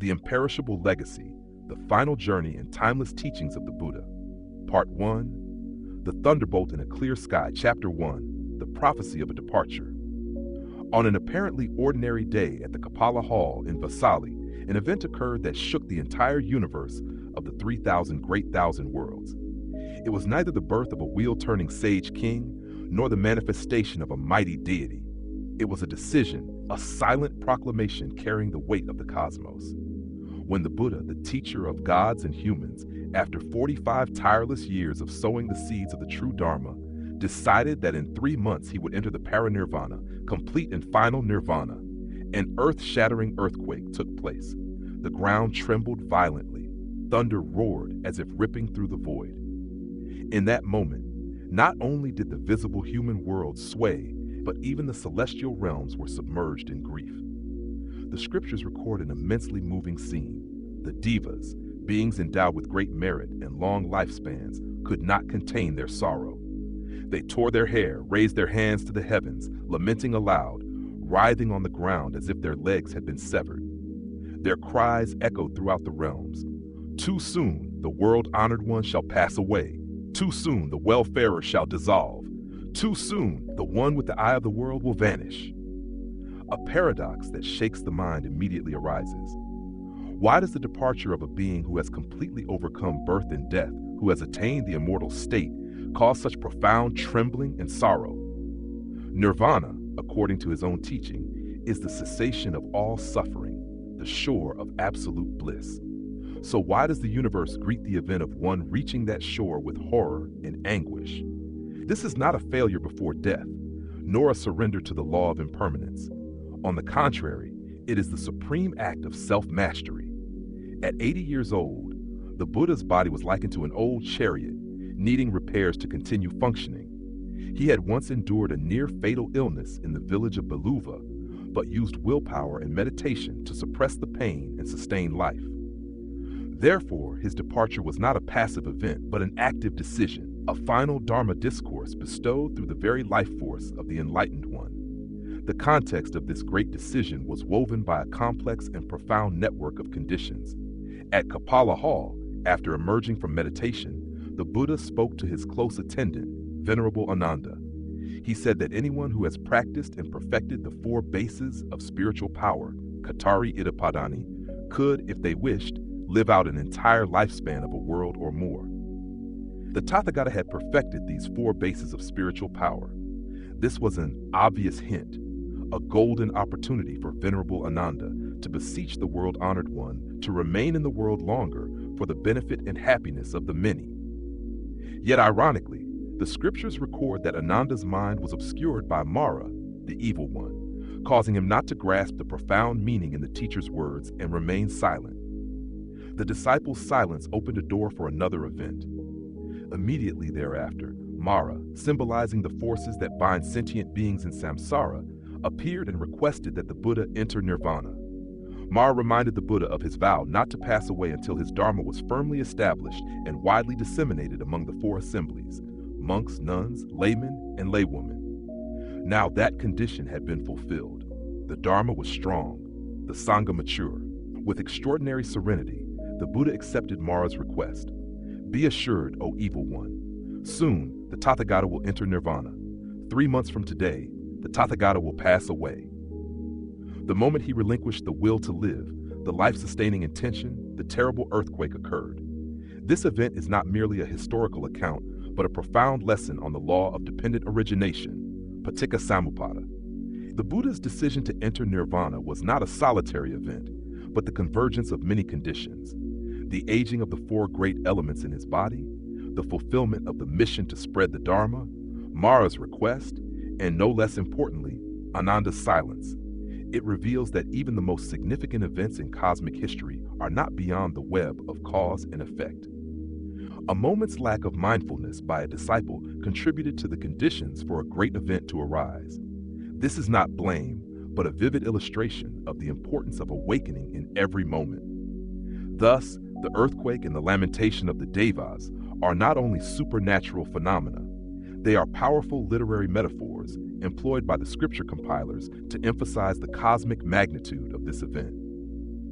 The Imperishable Legacy, the Final Journey and Timeless Teachings of the Buddha. Part 1, The Thunderbolt in a Clear Sky, Chapter 1, The Prophecy of a Departure. On an apparently ordinary day at the Kapala Hall in Vasali, an event occurred that shook the entire universe of the 3,000 great thousand worlds. It was neither the birth of a wheel-turning sage king, nor the manifestation of a mighty deity. It was a decision, a silent proclamation carrying the weight of the cosmos. When the Buddha, the teacher of gods and humans, after 45 tireless years of sowing the seeds of the true Dharma, decided that in 3 months he would enter the parinirvana, complete and final nirvana, an earth-shattering earthquake took place. The ground trembled violently. Thunder roared as if ripping through the void. In that moment, not only did the visible human world sway, but even the celestial realms were submerged in grief. The scriptures record an immensely moving scene. The devas, beings endowed with great merit and long lifespans, could not contain their sorrow. They tore their hair, raised their hands to the heavens, lamenting aloud, writhing on the ground as if their legs had been severed. Their cries echoed throughout the realms. Too soon the world-honored one shall pass away. Too soon the welfarer shall dissolve. Too soon the one with the eye of the world will vanish. A paradox that shakes the mind immediately arises. Why does the departure of a being who has completely overcome birth and death, who has attained the immortal state, cause such profound trembling and sorrow? Nirvana, according to his own teaching, is the cessation of all suffering, the shore of absolute bliss. So why does the universe greet the event of one reaching that shore with horror and anguish? This is not a failure before death, nor a surrender to the law of impermanence. On the contrary, it is the supreme act of self-mastery. At 80 years old, the Buddha's body was likened to an old chariot, needing repairs to continue functioning. He had once endured a near-fatal illness in the village of Beluva, but used willpower and meditation to suppress the pain and sustain life. Therefore, his departure was not a passive event, but an active decision, a final Dharma discourse bestowed through the very life force of the enlightened one. The context of this great decision was woven by a complex and profound network of conditions. At Kapala Hall, after emerging from meditation, the Buddha spoke to his close attendant, Venerable Ananda. He said that anyone who has practiced and perfected the 4 bases of spiritual power, Katari Idapadani, could, if they wished, live out an entire lifespan of a world or more. The Tathagata had perfected these 4 bases of spiritual power. This was an obvious hint, a golden opportunity for Venerable Ananda to beseech the world-honored one to remain in the world longer for the benefit and happiness of the many. Yet ironically, the scriptures record that Ananda's mind was obscured by Mara, the evil one, causing him not to grasp the profound meaning in the teacher's words and remain silent. The disciple's silence opened a door for another event. Immediately thereafter, Mara, symbolizing the forces that bind sentient beings in samsara, appeared and requested that the Buddha enter nirvana. Mara reminded the Buddha of his vow not to pass away until his Dharma was firmly established and widely disseminated among the 4 assemblies: monks, nuns, laymen, and laywomen. Now that condition had been fulfilled. The Dharma was strong, the Sangha mature. With extraordinary serenity, the Buddha accepted Mara's request. Be assured, O evil one, soon the Tathagata will enter nirvana. 3 months from today, the Tathagata will pass away. The moment he relinquished the will to live, the life-sustaining intention, the terrible earthquake occurred. This event is not merely a historical account, but a profound lesson on the law of dependent origination, paticca samuppada. The Buddha's decision to enter nirvana was not a solitary event, but the convergence of many conditions. The aging of the 4 great elements in his body, the fulfillment of the mission to spread the Dharma, Mara's request, and no less importantly, Ananda's silence. It reveals that even the most significant events in cosmic history are not beyond the web of cause and effect. A moment's lack of mindfulness by a disciple contributed to the conditions for a great event to arise. This is not blame, but a vivid illustration of the importance of awakening in every moment. Thus, the earthquake and the lamentation of the devas are not only supernatural phenomena, they are powerful literary metaphors employed by the scripture compilers to emphasize the cosmic magnitude of this event.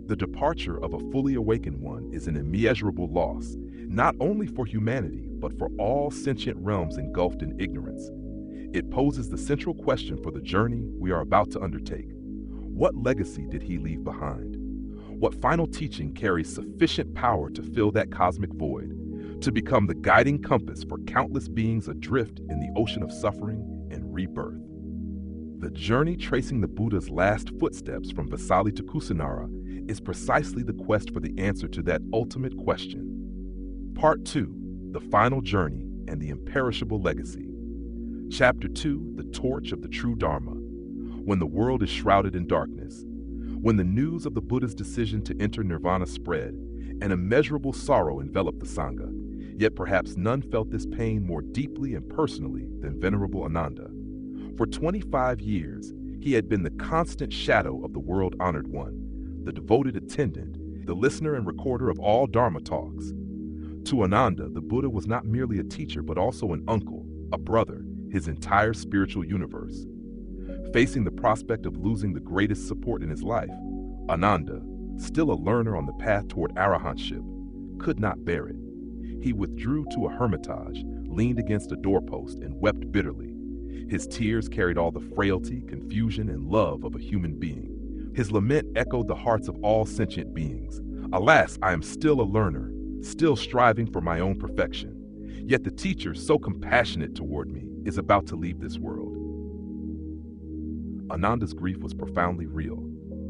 The departure of a fully awakened one is an immeasurable loss, not only for humanity, but for all sentient realms engulfed in ignorance. It poses the central question for the journey we are about to undertake. What legacy did he leave behind? What final teaching carries sufficient power to fill that cosmic void, to become the guiding compass for countless beings adrift in the ocean of suffering and rebirth? The journey tracing the Buddha's last footsteps from Vasali to Kusinara is precisely the quest for the answer to that ultimate question. Part 2, The Final Journey and the Imperishable Legacy. Chapter 2, The Torch of the True Dharma. When the world is shrouded in darkness, when the news of the Buddha's decision to enter Nirvana spread, an immeasurable sorrow enveloped the Sangha, yet perhaps none felt this pain more deeply and personally than Venerable Ananda. For 25 years, he had been the constant shadow of the world-honored one, the devoted attendant, the listener and recorder of all Dharma talks. To Ananda, the Buddha was not merely a teacher, but also an uncle, a brother, his entire spiritual universe. Facing the prospect of losing the greatest support in his life, Ananda, still a learner on the path toward arahantship, could not bear it. He withdrew to a hermitage, leaned against a doorpost, and wept bitterly. His tears carried all the frailty, confusion, and love of a human being. His lament echoed the hearts of all sentient beings. Alas, I am still a learner, still striving for my own perfection. Yet the teacher, so compassionate toward me, is about to leave this world. Ananda's grief was profoundly real,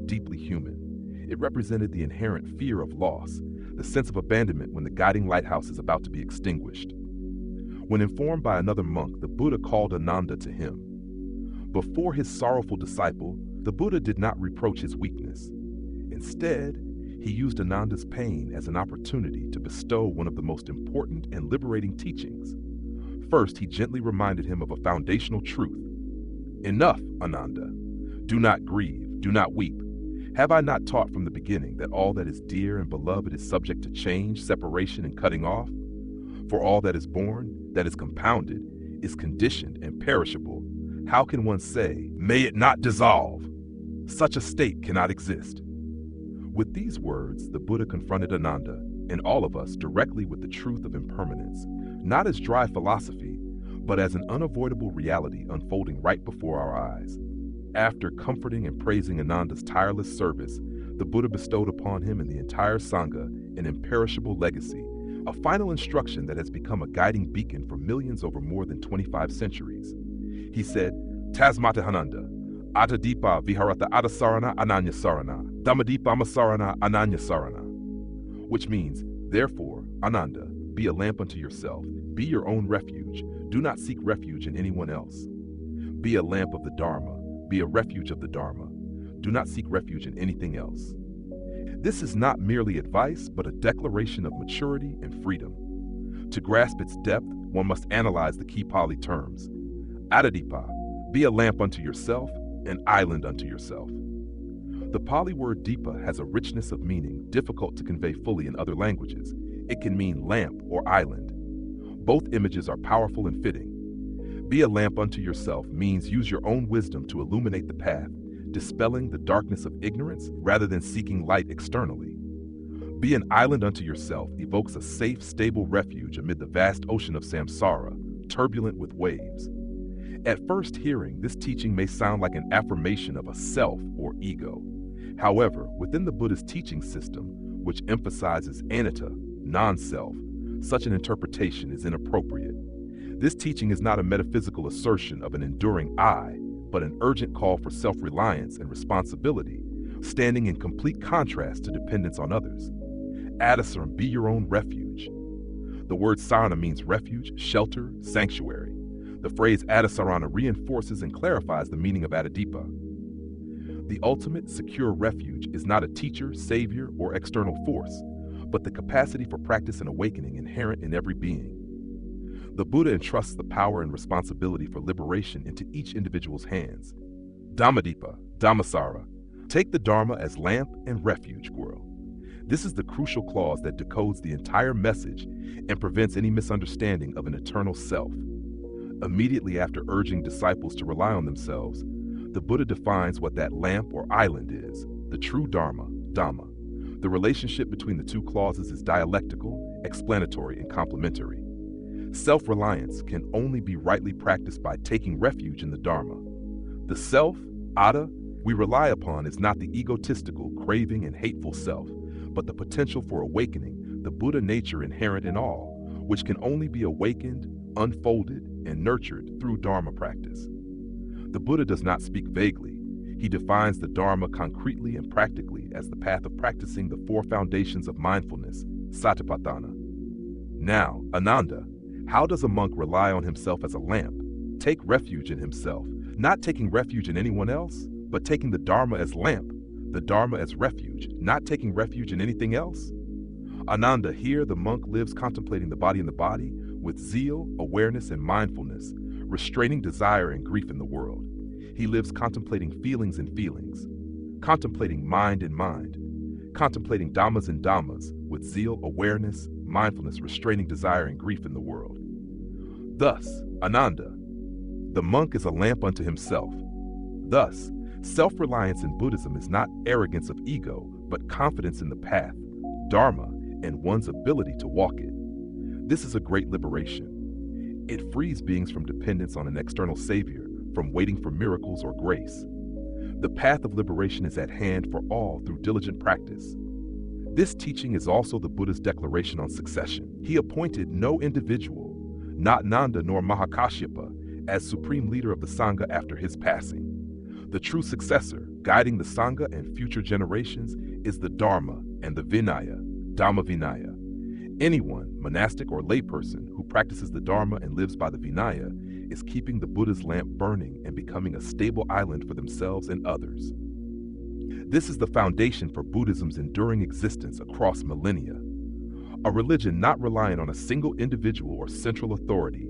deeply human. It represented the inherent fear of loss, the sense of abandonment when the guiding lighthouse is about to be extinguished. When informed by another monk, the Buddha called Ananda to him. Before his sorrowful disciple, the Buddha did not reproach his weakness. Instead, he used Ananda's pain as an opportunity to bestow one of the most important and liberating teachings. First, he gently reminded him of a foundational truth. Enough, Ananda. Do not grieve, do not weep. Have I not taught from the beginning that all that is dear and beloved is subject to change, separation, and cutting off? For all that is born, that is compounded, is conditioned and perishable. How can one say, "May it not dissolve"? Such a state cannot exist. With these words, the Buddha confronted Ananda and all of us directly with the truth of impermanence, not as dry philosophy, but as an unavoidable reality unfolding right before our eyes. After comforting and praising Ananda's tireless service, the Buddha bestowed upon him and the entire Sangha an imperishable legacy, a final instruction that has become a guiding beacon for millions over more than 25 centuries. He said, Tasmata Hananda, Atadipa Viharata Adasarana Ananya Sarana, Dhammadipa Masarana Ananya Sarana, which means, therefore, Ananda, be a lamp unto yourself, be your own refuge, do not seek refuge in anyone else. Be a lamp of the Dharma, be a refuge of the Dharma, do not seek refuge in anything else. This is not merely advice, but a declaration of maturity and freedom. To grasp its depth, one must analyze the key Pali terms. Adadipa, be a lamp unto yourself, an island unto yourself. The Pali word dipa has a richness of meaning difficult to convey fully in other languages. It can mean lamp or island. Both images are powerful and fitting. Be a lamp unto yourself means use your own wisdom to illuminate the path, dispelling the darkness of ignorance rather than seeking light externally. Be an island unto yourself evokes a safe, stable refuge amid the vast ocean of samsara, turbulent with waves. At first hearing, this teaching may sound like an affirmation of a self or ego. However, within the Buddhist teaching system, which emphasizes anatta, non-self, such an interpretation is inappropriate. This teaching is not a metaphysical assertion of an enduring I, but an urgent call for self-reliance and responsibility, standing in complete contrast to dependence on others. Adasaram, be your own refuge. The word sarana means refuge, shelter, sanctuary. The phrase adasarana reinforces and clarifies the meaning of adadipa. The ultimate secure refuge is not a teacher, savior, or external force, but the capacity for practice and awakening inherent in every being. The Buddha entrusts the power and responsibility for liberation into each individual's hands. Dhammadipa, Dhammasara, take the Dharma as lamp and refuge, Guru. This is the crucial clause that decodes the entire message and prevents any misunderstanding of an eternal self. Immediately after urging disciples to rely on themselves, the Buddha defines what that lamp or island is, the true Dharma, Dhamma. The relationship between the two clauses is dialectical, explanatory, and complementary. Self-reliance can only be rightly practiced by taking refuge in the Dharma. The self, atta, we rely upon is not the egotistical, craving, and hateful self, but the potential for awakening, the Buddha nature inherent in all, which can only be awakened, unfolded, and nurtured through Dharma practice. The Buddha does not speak vaguely. He defines the Dharma concretely and practically as the path of practicing the four foundations of mindfulness, satipatthana. Now, Ananda, how does a monk rely on himself as a lamp, take refuge in himself, not taking refuge in anyone else, but taking the Dharma as lamp, the Dharma as refuge, not taking refuge in anything else? Ananda, here the monk lives contemplating the body with zeal, awareness, and mindfulness, restraining desire and grief in the world. He lives contemplating feelings and feelings, contemplating mind and mind, contemplating dhammas and dhammas with zeal, awareness, mindfulness, restraining desire and grief in the world. Thus, Ananda, the monk is a lamp unto himself. Thus, self-reliance in Buddhism is not arrogance of ego, but confidence in the path, Dharma, and one's ability to walk it. This is a great liberation. It frees beings from dependence on an external savior, from waiting for miracles or grace. The path of liberation is at hand for all through diligent practice. This teaching is also the Buddha's declaration on succession. He appointed no individual, not Nanda nor Mahakashyapa, as supreme leader of the Sangha after his passing. The true successor, guiding the Sangha and future generations, is the Dharma and the Vinaya, Dhamma Vinaya. Anyone, monastic or layperson, who practices the Dharma and lives by the Vinaya is keeping the Buddha's lamp burning and becoming a stable island for themselves and others. This is the foundation for Buddhism's enduring existence across millennia. A religion not relying on a single individual or central authority,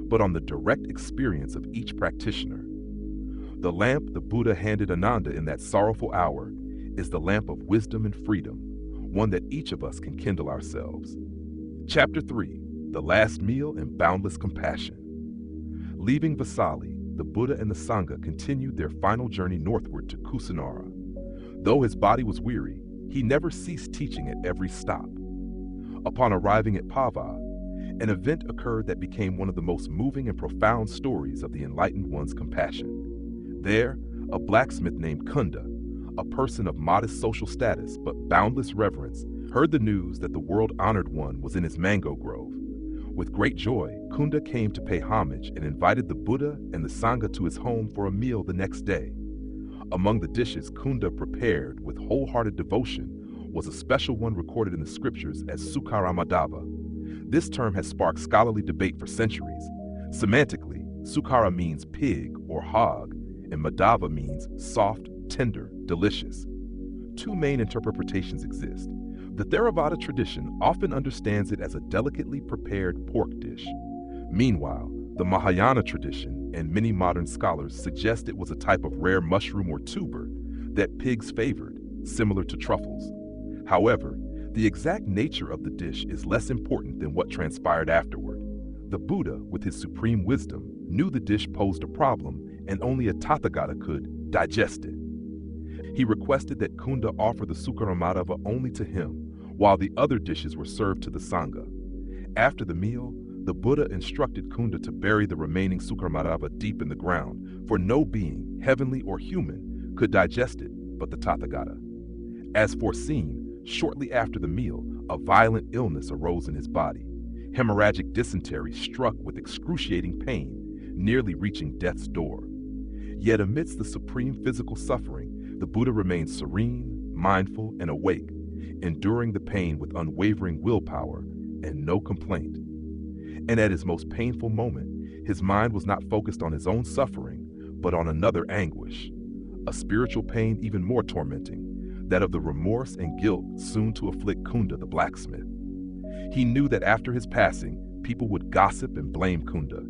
but on the direct experience of each practitioner. The lamp the Buddha handed Ananda in that sorrowful hour is the lamp of wisdom and freedom, one that each of us can kindle ourselves. Chapter 3, The Last Meal and Boundless Compassion. Leaving Vasali, the Buddha and the Sangha continued their final journey northward to Kusinara. Though his body was weary, he never ceased teaching at every stop. Upon arriving at Pava, an event occurred that became one of the most moving and profound stories of the enlightened one's compassion. There, a blacksmith named Kunda, a person of modest social status but boundless reverence, heard the news that the world-honored one was in his mango grove. With great joy, Kunda came to pay homage and invited the Buddha and the Sangha to his home for a meal the next day. Among the dishes Kunda prepared with wholehearted devotion was a special one recorded in the scriptures as Sukaramadava. This term has sparked scholarly debate for centuries. Semantically, Sukara means pig or hog, and Madhava means soft, tender, delicious. Two main interpretations exist. The Theravada tradition often understands it as a delicately prepared pork dish. Meanwhile, the Mahayana tradition and many modern scholars suggest it was a type of rare mushroom or tuber that pigs favored, similar to truffles. However, the exact nature of the dish is less important than what transpired afterward. The Buddha, with his supreme wisdom, knew the dish posed a problem and only a Tathagata could digest it. He requested that Kunda offer the Sukaramadava only to him, while the other dishes were served to the Sangha. After the meal, the Buddha instructed Kunda to bury the remaining Sukaramadava deep in the ground, for no being, heavenly or human, could digest it but the Tathagata. As foreseen, shortly after the meal, a violent illness arose in his body. Hemorrhagic dysentery struck with excruciating pain, nearly reaching death's door. Yet amidst the supreme physical suffering, the Buddha remained serene, mindful, and awake, enduring the pain with unwavering willpower and no complaint. And at his most painful moment, his mind was not focused on his own suffering, but on another anguish, a spiritual pain even more tormenting, that of the remorse and guilt soon to afflict Kunda the blacksmith. He knew that after his passing, people would gossip and blame Kunda,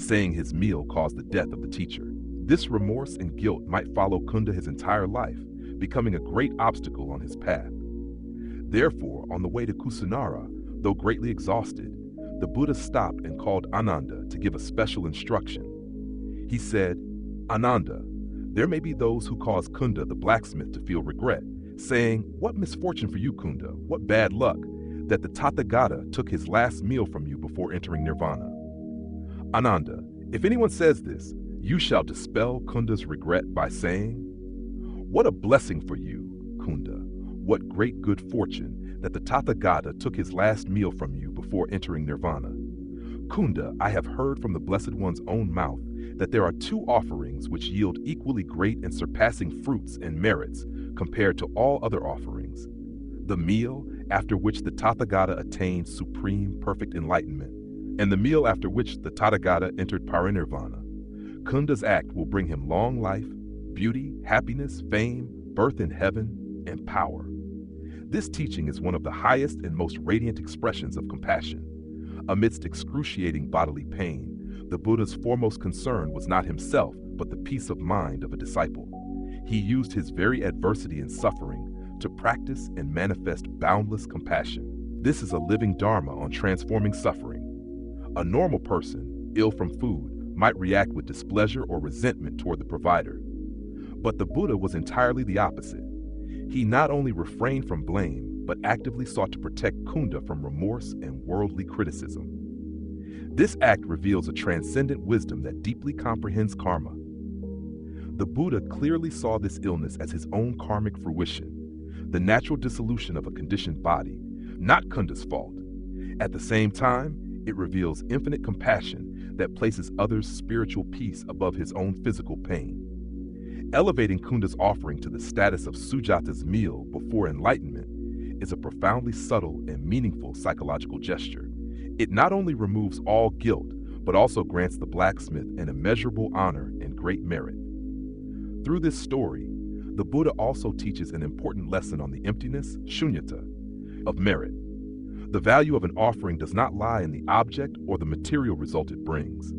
saying his meal caused the death of the teacher. This remorse and guilt might follow Kunda his entire life, becoming a great obstacle on his path. Therefore, on the way to Kusinara, though greatly exhausted, the Buddha stopped and called Ananda to give a special instruction. He said, "Ananda, there may be those who cause Kunda the blacksmith to feel regret, saying, "What misfortune for you, Kunda, what bad luck, that the Tathagata took his last meal from you before entering Nirvana." Ananda, if anyone says this, you shall dispel Kunda's regret by saying, "What a blessing for you, Kunda, what great good fortune that the Tathagata took his last meal from you before entering Nirvana. Kunda, I have heard from the Blessed One's own mouth that there are two offerings which yield equally great and surpassing fruits and merits compared to all other offerings. The meal after which the Tathagata attained supreme perfect enlightenment, and the meal after which the Tathagata entered parinirvana. Kunda's act will bring him long life, beauty, happiness, fame, birth in heaven, and power." This teaching is one of the highest and most radiant expressions of compassion. Amidst excruciating bodily pain, the Buddha's foremost concern was not himself, but the peace of mind of a disciple. He used his very adversity and suffering to practice and manifest boundless compassion. This is a living Dharma on transforming suffering. A normal person, ill from food, might react with displeasure or resentment toward the provider. But the Buddha was entirely the opposite. He not only refrained from blame, but actively sought to protect Kunda from remorse and worldly criticism. This act reveals a transcendent wisdom that deeply comprehends karma. The Buddha clearly saw this illness as his own karmic fruition, the natural dissolution of a conditioned body, not Kunda's fault. At the same time, it reveals infinite compassion that places others' spiritual peace above his own physical pain. Elevating Kunda's offering to the status of Sujata's meal before enlightenment is a profoundly subtle and meaningful psychological gesture. It not only removes all guilt, but also grants the blacksmith an immeasurable honor and great merit. Through this story, the Buddha also teaches an important lesson on the emptiness, shunyata, of merit. The value of an offering does not lie in the object or the material result it brings.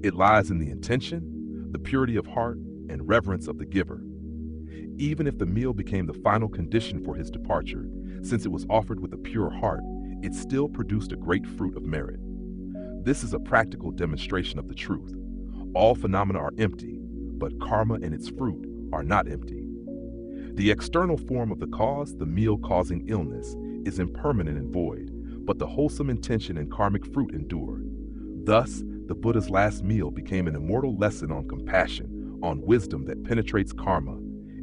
It lies in the intention, the purity of heart, and reverence of the giver. Even if the meal became the final condition for his departure, since it was offered with a pure heart, it still produced a great fruit of merit. This is a practical demonstration of the truth. All phenomena are empty, but karma and its fruit are not empty. The external form of the cause, the meal causing illness, is impermanent and void, but the wholesome intention and karmic fruit endure. Thus, the Buddha's last meal became an immortal lesson on compassion, on wisdom that penetrates karma,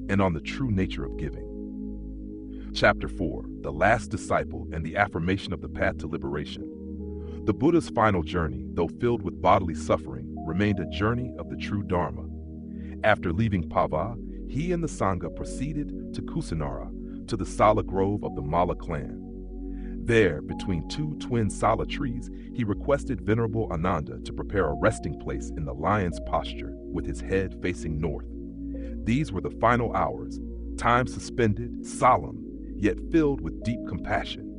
and on the true nature of giving. Chapter 4, The Last Disciple and the Affirmation of the Path to Liberation. The Buddha's final journey, though filled with bodily suffering, remained a journey of the true Dharma. After leaving Pava, he and the Sangha proceeded to Kusinara, to the Sala Grove of the Mala clan. There, between two twin Sala trees, he requested Venerable Ananda to prepare a resting place in the lion's posture, with his head facing north. These were the final hours, time suspended, solemn, yet filled with deep compassion.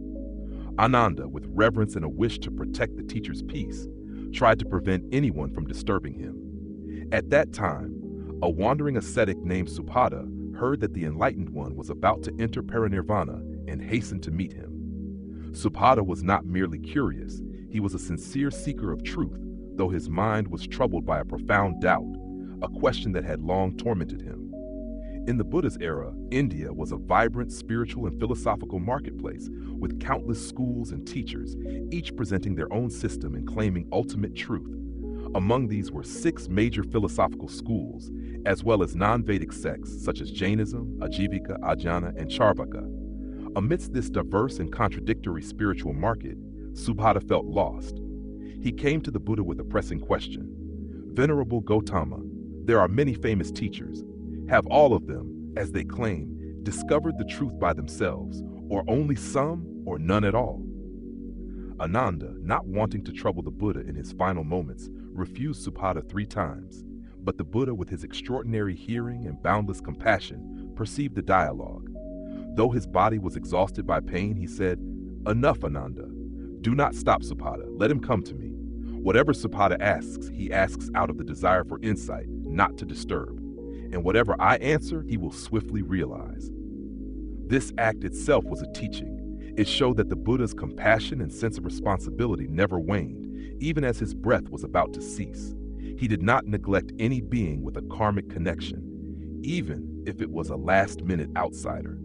Ananda, with reverence and a wish to protect the teacher's peace, tried to prevent anyone from disturbing him. At that time, a wandering ascetic named Subhada heard that the Enlightened One was about to enter parinirvana and hastened to meet him. Subhada was not merely curious, he was a sincere seeker of truth, though his mind was troubled by a profound doubt, a question that had long tormented him. In the Buddha's era, India was a vibrant spiritual and philosophical marketplace with countless schools and teachers, each presenting their own system and claiming ultimate truth. Among these were 6 major philosophical schools, as well as non-Vedic sects such as Jainism, Ajivika, Ajna, and Charvaka. Amidst this diverse and contradictory spiritual market, Subhada felt lost. He came to the Buddha with a pressing question. Venerable Gautama, there are many famous teachers. Have all of them, as they claim, discovered the truth by themselves, or only some, or none at all? Ananda, not wanting to trouble the Buddha in his final moments, refused Subhada 3 times, but the Buddha, with his extraordinary hearing and boundless compassion, perceived the dialogue. Though his body was exhausted by pain, he said, "Enough, Ananda. Do not stop Subhada. Let him come to me. Whatever Subhada asks, he asks out of the desire for insight, not to disturb. And whatever I answer, he will swiftly realize." This act itself was a teaching. It showed that the Buddha's compassion and sense of responsibility never waned, even as his breath was about to cease. He did not neglect any being with a karmic connection, even if it was a last-minute outsider.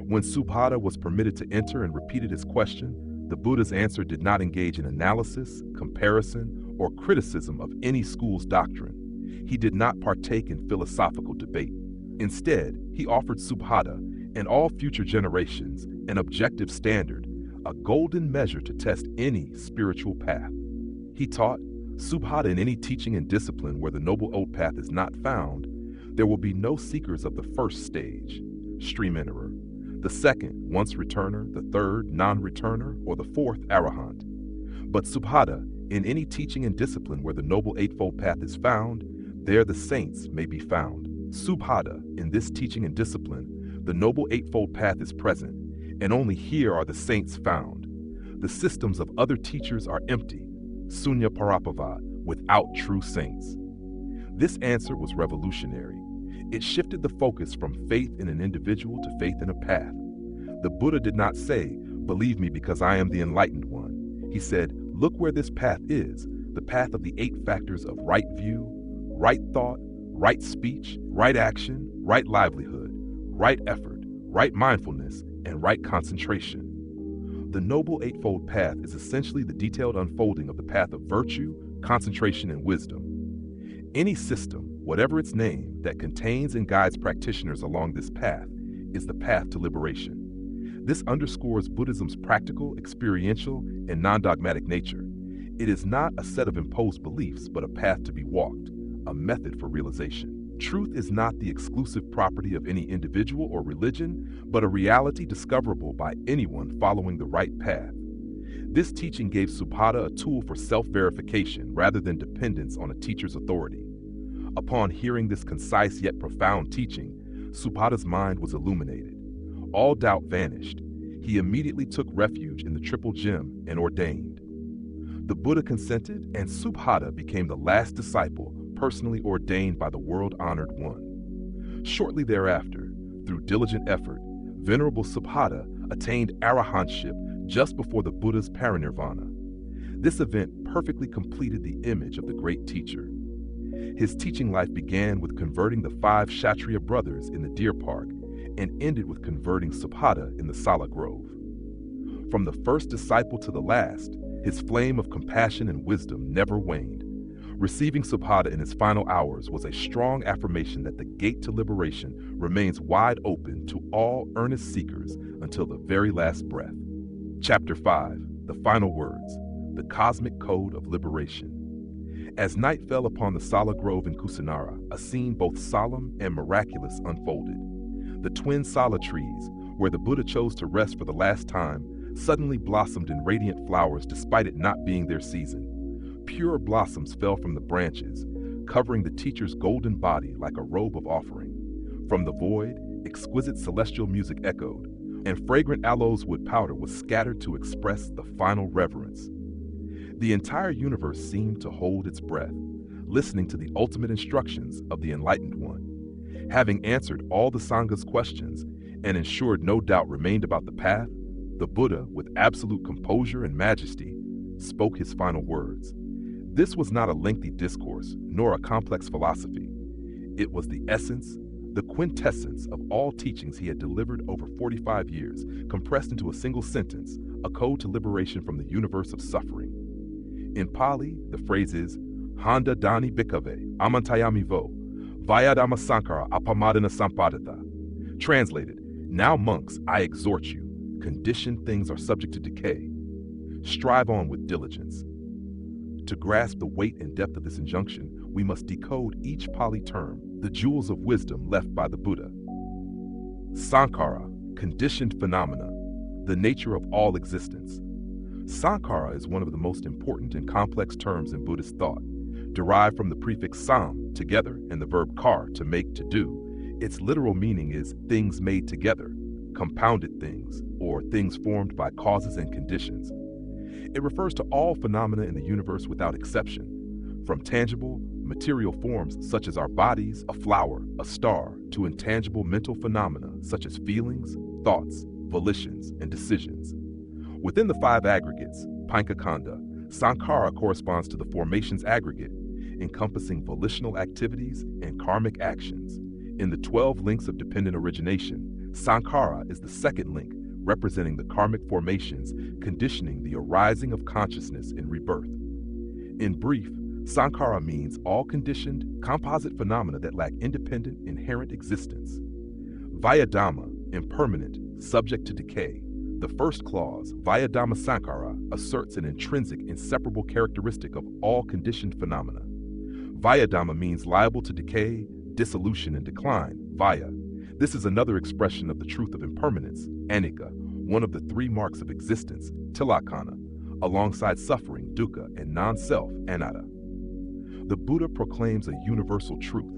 When Subhata was permitted to enter and repeated his question, the Buddha's answer did not engage in analysis, comparison, or criticism of any school's doctrine. He did not partake in philosophical debate. Instead, he offered Subhata and all future generations an objective standard, a golden measure to test any spiritual path. He taught, Subhata, in any teaching and discipline where the Noble Old Path is not found, there will be no seekers of the first stage, stream enterer, the second, once returner, the third, non-returner, or the fourth, arahant. But Subhata, in any teaching and discipline where the Noble Eightfold Path is found, there the saints may be found. Subhata, in this teaching and discipline, the Noble Eightfold Path is present, and only here are the saints found. The systems of other teachers are empty, sunya parapavad, without true saints. This answer was revolutionary. It shifted the focus from faith in an individual to faith in a path. The Buddha did not say, believe me because I am the enlightened one. He said, look where this path is, the path of the 8 factors of right view, right thought, right speech, right action, right livelihood, right effort, right mindfulness, and right concentration. The Noble Eightfold Path is essentially the detailed unfolding of the path of virtue, concentration, and wisdom. Any system, whatever its name, that contains and guides practitioners along this path is the path to liberation. This underscores Buddhism's practical, experiential, and non-dogmatic nature. It is not a set of imposed beliefs, but a path to be walked, a method for realization. Truth is not the exclusive property of any individual or religion, but a reality discoverable by anyone following the right path. This teaching gave Subhata a tool for self-verification rather than dependence on a teacher's authority. Upon hearing this concise yet profound teaching, Subhata's mind was illuminated. All doubt vanished. He immediately took refuge in the Triple Gem and ordained. The Buddha consented, and Subhata became the last disciple personally ordained by the world-honored one. Shortly thereafter, through diligent effort, Venerable Subhata attained arahantship just before the Buddha's parinirvana. This event perfectly completed the image of the great teacher. His teaching life began with converting the 5 Kshatriya brothers in the deer park and ended with converting Subhata in the Sala Grove. From the first disciple to the last, his flame of compassion and wisdom never waned. Receiving Subhata in his final hours was a strong affirmation that the gate to liberation remains wide open to all earnest seekers until the very last breath. Chapter 5, The Final Words, The Cosmic Code of Liberation. As night fell upon the Sala Grove in Kusinara, a scene both solemn and miraculous unfolded. The twin Sala trees, where the Buddha chose to rest for the last time, suddenly blossomed in radiant flowers despite it not being their season. Pure blossoms fell from the branches, covering the teacher's golden body like a robe of offering. From the void, exquisite celestial music echoed, and fragrant aloes wood powder was scattered to express the final reverence. The entire universe seemed to hold its breath, listening to the ultimate instructions of the enlightened one. Having answered all the Sangha's questions and ensured no doubt remained about the path, the Buddha, with absolute composure and majesty, spoke his final words. This was not a lengthy discourse, nor a complex philosophy. It was the essence, the quintessence of all teachings he had delivered over 45 years, compressed into a single sentence, a code to liberation from the universe of suffering. In Pali, the phrase is, Handa Dani Bhikkhave, Amantayami Vo, Vayadama Sankara Apamadana Sampadata. Translated, now monks, I exhort you, conditioned things are subject to decay. Strive on with diligence. To grasp the weight and depth of this injunction, we must decode each Pali term, the jewels of wisdom left by the Buddha. Sankhara, conditioned phenomena, the nature of all existence. Sankhara is one of the most important and complex terms in Buddhist thought. Derived from the prefix sam, together, and the verb kar, to make, to do, its literal meaning is things made together, compounded things, or things formed by causes and conditions. It refers to all phenomena in the universe without exception, from tangible, material forms such as our bodies, a flower, a star, to intangible mental phenomena such as feelings, thoughts, volitions, and decisions. Within the 5 aggregates, Pankakanda, Sankhara corresponds to the formations aggregate, encompassing volitional activities and karmic actions. In the 12 links of dependent origination, Sankhara is the second link, representing the karmic formations conditioning the arising of consciousness in rebirth. In brief, Sankhara means all conditioned, composite phenomena that lack independent, inherent existence. Vyadhamma, impermanent, subject to decay. The first clause, Vyadhamma Sankhara, asserts an intrinsic, inseparable characteristic of all conditioned phenomena. Vyadhamma means liable to decay, dissolution, and decline, Vaya. This is another expression of the truth of impermanence, Anicca, one of the three marks of existence, Tilakkhana, alongside suffering, Dukkha, and non-self, Anatta. The Buddha proclaims a universal truth.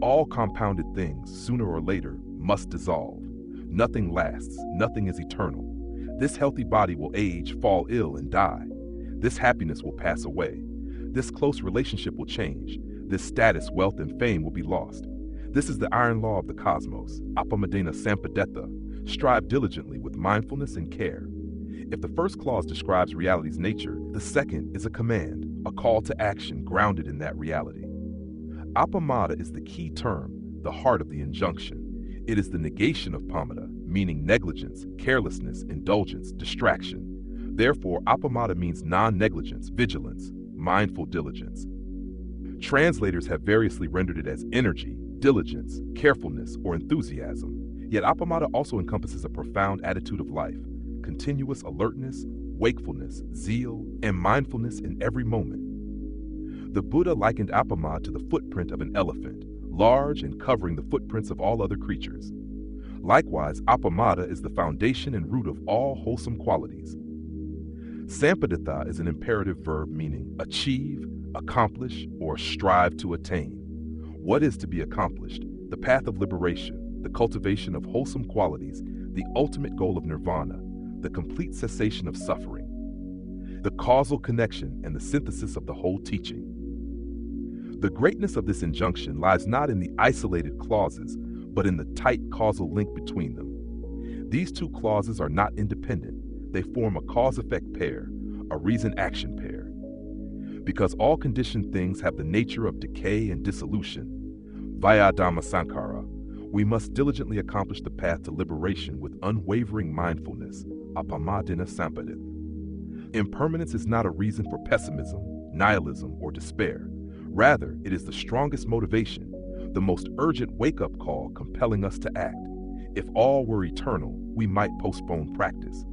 All compounded things, sooner or later, must dissolve. Nothing lasts, nothing is eternal. This healthy body will age, fall ill, and die. This happiness will pass away. This close relationship will change. This status, wealth, and fame will be lost. This is the iron law of the cosmos, Appamadena Sampadetta. Strive diligently with mindfulness and care. If the first clause describes reality's nature, the second is a command, a call to action grounded in that reality. Appamada is the key term, the heart of the injunction. It is the negation of pamada, meaning negligence, carelessness, indulgence, distraction. Therefore, appamada means non-negligence, vigilance, mindful diligence. Translators have variously rendered it as energy, diligence, carefulness, or enthusiasm. Yet appamada also encompasses a profound attitude of life, continuous alertness, wakefulness, zeal, and mindfulness in every moment. The Buddha likened appamada to the footprint of an elephant, large and covering the footprints of all other creatures. Likewise, appamada is the foundation and root of all wholesome qualities. Sampadetta is an imperative verb meaning achieve, accomplish, or strive to attain. What is to be accomplished? The path of liberation, the cultivation of wholesome qualities, the ultimate goal of nirvana, the complete cessation of suffering, the causal connection and the synthesis of the whole teaching. The greatness of this injunction lies not in the isolated clauses, but in the tight causal link between them. These two clauses are not independent. They form a cause-effect pair, a reason-action pair. Because all conditioned things have the nature of decay and dissolution, Vyadhamma Sankhara, we must diligently accomplish the path to liberation with unwavering mindfulness, Appamadena Sampadetta. Impermanence is not a reason for pessimism, nihilism, or despair. Rather, it is the strongest motivation, the most urgent wake-up call compelling us to act. If all were eternal, we might postpone practice.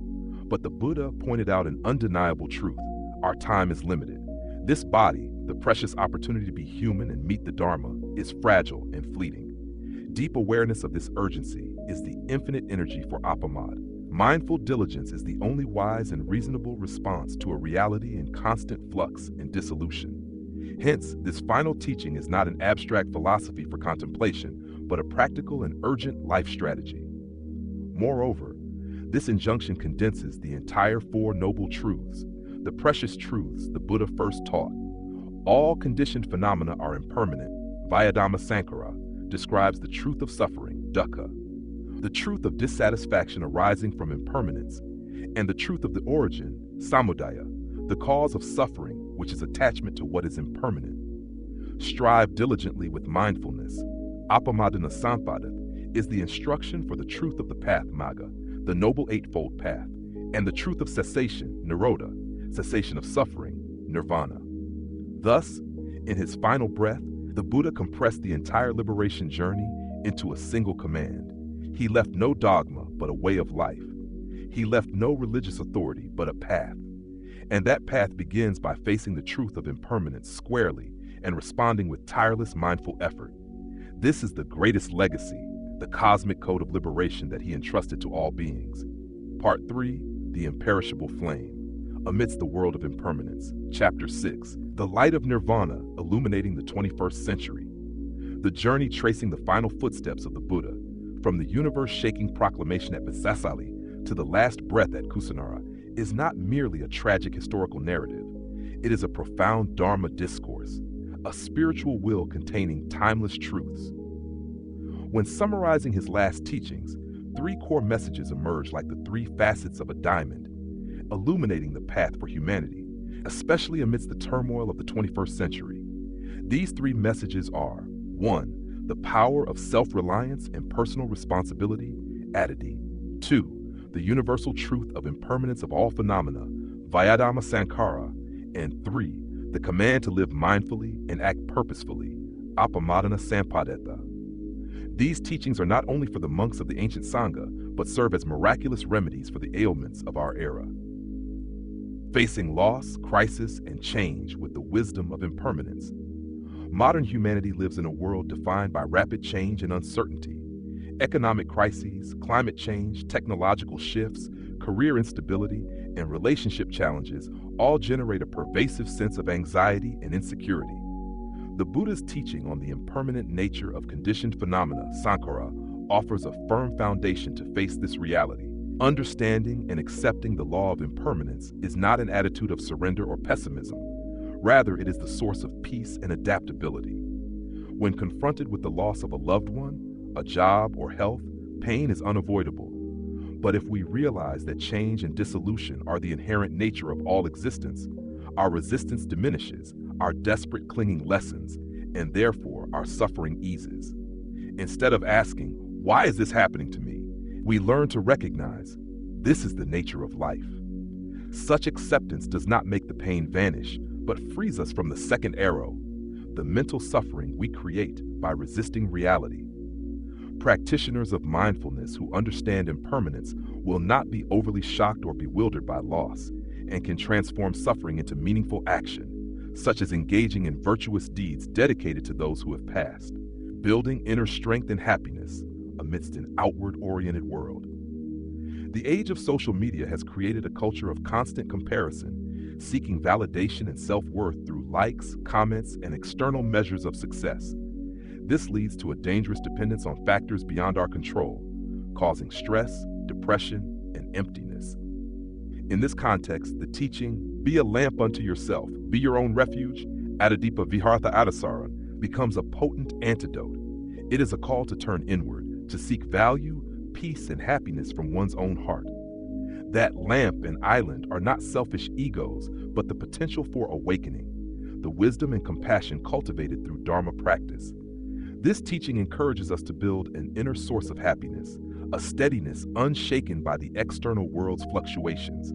But the Buddha pointed out an undeniable truth. Our time is limited. This body, the precious opportunity to be human and meet the Dharma, is fragile and fleeting. Deep awareness of this urgency is the infinite energy for appamada. Mindful diligence is the only wise and reasonable response to a reality in constant flux and dissolution. Hence, this final teaching is not an abstract philosophy for contemplation, but a practical and urgent life strategy. Moreover, this injunction condenses the entire Four Noble Truths, the precious truths the Buddha first taught. All conditioned phenomena are impermanent. Vyadhamma Sankhara describes the truth of suffering, dukkha, the truth of dissatisfaction arising from impermanence, and the truth of the origin, samudaya, the cause of suffering, which is attachment to what is impermanent. Strive diligently with mindfulness. Appamadena Sampadetta is the instruction for the truth of the path, Magga, the Noble Eightfold Path, and the truth of cessation, Nirodha, cessation of suffering, Nirvana. Thus, in his final breath, the Buddha compressed the entire liberation journey into a single command. He left no dogma, but a way of life. He left no religious authority, but a path. And that path begins by facing the truth of impermanence squarely and responding with tireless mindful effort. This is the greatest legacy, the cosmic code of liberation that he entrusted to all beings. Part 3, the imperishable flame. Amidst the world of impermanence. Chapter 6, the light of nirvana illuminating the 21st century. The journey tracing the final footsteps of the Buddha, from the universe-shaking proclamation at Vasasali to the last breath at Kusinara, is not merely a tragic historical narrative. It is a profound Dharma discourse, a spiritual will containing timeless truths. When summarizing his last teachings, 3 core messages emerge like the 3 facets of a diamond, illuminating the path for humanity, especially amidst the turmoil of the 21st century. These 3 messages are: 1. The power of self-reliance and personal responsibility, aditi. 2. The universal truth of impermanence of all phenomena, Vyadama Sankara. And 3. The command to live mindfully and act purposefully, Apamadana Sampadetta. These teachings are not only for the monks of the ancient Sangha, but serve as miraculous remedies for the ailments of our era. Facing loss, crisis, and change with the wisdom of impermanence. Modern humanity lives in a world defined by rapid change and uncertainty. Economic crises, climate change, technological shifts, career instability, and relationship challenges all generate a pervasive sense of anxiety and insecurity. The Buddha's teaching on the impermanent nature of conditioned phenomena, Sankara, offers a firm foundation to face this reality. Understanding and accepting the law of impermanence is not an attitude of surrender or pessimism. Rather, it is the source of peace and adaptability. When confronted with the loss of a loved one, a job, or health, pain is unavoidable. But if we realize that change and dissolution are the inherent nature of all existence, our resistance diminishes, our desperate clinging lessens, and therefore our suffering eases. Instead of asking, "Why is this happening to me?" we learn to recognize, this is the nature of life. Such acceptance does not make the pain vanish, but frees us from the second arrow, the mental suffering we create by resisting reality. Practitioners of mindfulness who understand impermanence will not be overly shocked or bewildered by loss, and can transform suffering into meaningful action, such as engaging in virtuous deeds dedicated to those who have passed, building inner strength and happiness amidst an outward-oriented world. The age of social media has created a culture of constant comparison, seeking validation and self-worth through likes, comments, and external measures of success. This leads to a dangerous dependence on factors beyond our control, causing stress, depression, and emptiness. In this context, the teaching, "Be a lamp unto yourself, be your own refuge," Adadipa Vihartha Adasaran, becomes a potent antidote. It is a call to turn inward, to seek value, peace, and happiness from one's own heart. That lamp and island are not selfish egos, but the potential for awakening, the wisdom and compassion cultivated through Dharma practice. This teaching encourages us to build an inner source of happiness, a steadiness unshaken by the external world's fluctuations.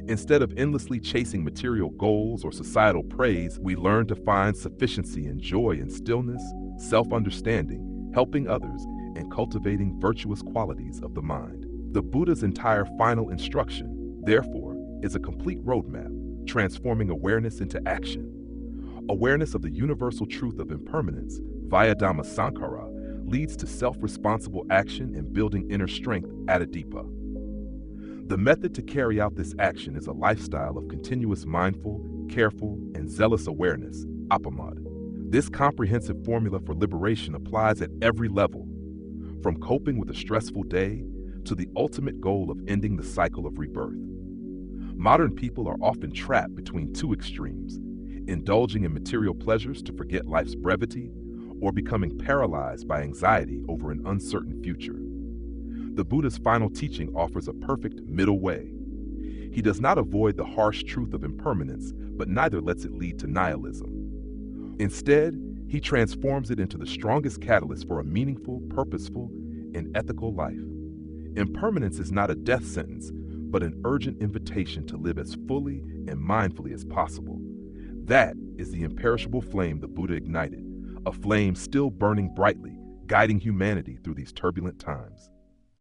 Instead of endlessly chasing material goals or societal praise, we learn to find sufficiency and joy in stillness, self-understanding, helping others, and cultivating virtuous qualities of the mind. The Buddha's entire final instruction, therefore, is a complete roadmap, transforming awareness into action. Awareness of the universal truth of impermanence, via Dhamma Sankara, leads to self-responsible action and building inner strength, Adadipa. The method to carry out this action is a lifestyle of continuous mindful, careful, and zealous awareness, Apamad. This comprehensive formula for liberation applies at every level, from coping with a stressful day to the ultimate goal of ending the cycle of rebirth. Modern people are often trapped between two extremes, indulging in material pleasures to forget life's brevity, or becoming paralyzed by anxiety over an uncertain future. The Buddha's final teaching offers a perfect middle way. He does not avoid the harsh truth of impermanence, but neither lets it lead to nihilism. Instead, he transforms it into the strongest catalyst for a meaningful, purposeful, and ethical life. Impermanence is not a death sentence, but an urgent invitation to live as fully and mindfully as possible. That is the imperishable flame the Buddha ignited, a flame still burning brightly, guiding humanity through these turbulent times.